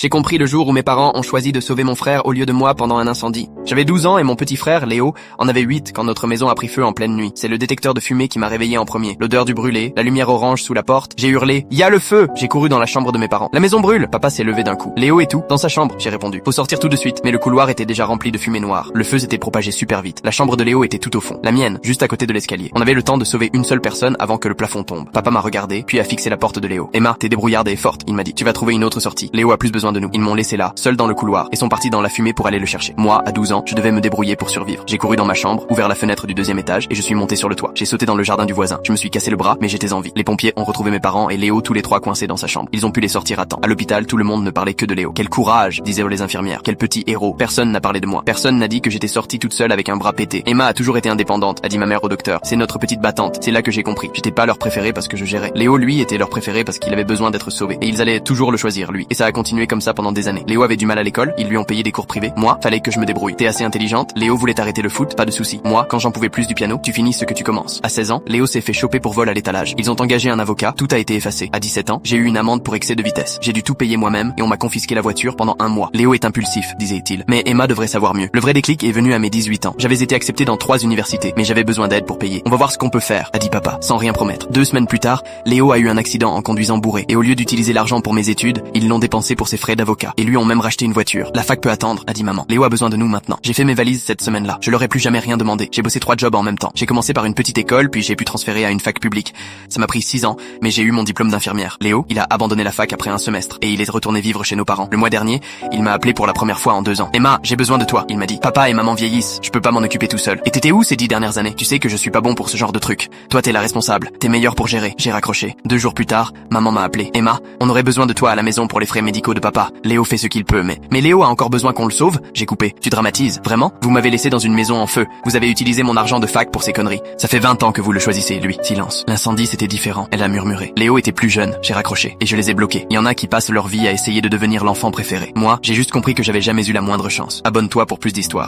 J'ai compris le jour où mes parents ont choisi de sauver mon frère au lieu de moi pendant un incendie. J'avais 12 ans et mon petit frère, Léo, en avait 8 quand notre maison a pris feu en pleine nuit. C'est le détecteur de fumée qui m'a réveillé en premier. L'odeur du brûlé, la lumière orange sous la porte. J'ai hurlé « Il y a le feu !» J'ai couru dans la chambre de mes parents. La maison brûle. Papa s'est levé d'un coup. Léo est où? Dans sa chambre, j'ai répondu. Faut sortir tout de suite. Mais le couloir était déjà rempli de fumée noire. Le feu s'était propagé super vite. La chambre de Léo était tout au fond. La mienne, juste à côté de l'escalier. On avait le temps de sauver une seule personne avant que le plafond tombe. Papa m'a regardé, puis a fixé la porte de Léo. Emma, t'es débrouillarde et forte, il m'a dit. Tu vas trouver une autre sortie. Léo a plus besoin de nous. Ils m'ont laissé là, seul dans le couloir, et sont partis dans la fumée pour aller le chercher. Moi, à 12 ans, je devais me débrouiller pour survivre. J'ai couru dans ma chambre, ouvert la fenêtre du deuxième étage, et je suis monté sur le toit. J'ai sauté dans le jardin du voisin. Je me suis cassé le bras, mais j'étais en vie. Les pompiers ont retrouvé mes parents et Léo tous les trois coincés dans sa chambre. Ils ont pu les sortir à temps. À l'hôpital, tout le monde ne parlait que de Léo. Quel courage, disaient les infirmières. Quel petit héros. Personne n'a parlé de moi. Personne n'a dit que j'étais sortie toute seule avec un bras pété. Emma a toujours été indépendante, a dit ma mère au docteur. C'est notre petite battante. C'est là que j'ai compris. J'étais pas leur préféré parce que je gérais. Léo, lui, était leur préféré parce qu'il avait besoin d'être sauvé. Et ils allaient toujours le choisir, lui. Et ça a continué comme ça pendant des années. Léo avait du mal à l'école, ils lui ont payé des cours privés. Moi, fallait que je me débrouille. T'es assez intelligente, Léo voulait arrêter le foot, pas de souci. Moi, quand j'en pouvais plus du piano, tu finis ce que tu commences. À 16 ans, Léo s'est fait choper pour vol à l'étalage. Ils ont engagé un avocat, tout a été effacé. À 17 ans, j'ai eu une amende pour excès de vitesse. J'ai dû tout payer moi-même et on m'a confisqué la voiture pendant un mois. Léo est impulsif, disait-il. Mais Emma devrait savoir mieux. Le vrai déclic est venu à mes 18 ans. J'avais été accepté dans 3 universités, mais j'avais besoin d'aide pour payer. On va voir ce qu'on peut faire, a dit papa, sans rien promettre. 2 semaines plus tard, Léo a eu un accident en conduisant bourré. Et au lieu d'utiliser l'argent pour mes études, ils l'ont dépensé pour ses frais d'avocat. Et lui ont même racheté une voiture. La fac peut attendre, a dit maman. Léo a besoin de nous maintenant. J'ai fait mes valises cette semaine-là. Je leur ai plus jamais rien demandé. J'ai bossé 3 jobs en même temps. J'ai commencé par une petite école, puis j'ai pu transférer à une fac publique. Ça m'a pris 6 ans, mais j'ai eu mon diplôme d'infirmière. Léo, il a abandonné la fac après un semestre, et il est retourné vivre chez nos parents. Le mois dernier, il m'a appelé pour la première fois en 2 ans. Emma, j'ai besoin de toi, il m'a dit. Papa et maman vieillissent, je peux pas m'en occuper tout seul. Et t'étais où ces 10 dernières années? Tu sais que je suis pas bon pour ce genre de truc. Toi t'es la responsable, t'es meilleur pour gérer. J'ai raccroché. 2 jours plus tard, maman m'a appelé. Emma, on aurait besoin de toi à la maison pour les frais médicaux de papa. Léo fait ce qu'il peut, mais Léo a encore besoin qu'on le sauve? J'ai coupé. Tu dramatises, vraiment? Vous m'avez laissé dans une maison en feu. Vous avez utilisé mon argent de fac pour ces conneries. Ça fait 20 ans que vous le choisissez, lui. Silence. L'incendie c'était différent. Elle a murmuré. Léo était plus jeune. J'ai raccroché. Et je les ai bloqués. Il y en a qui passent leur vie à essayer de devenir l'enfant préféré. Moi, j'ai juste compris que j'avais jamais eu la moindre chance. Abonne-toi pour plus d'histoires.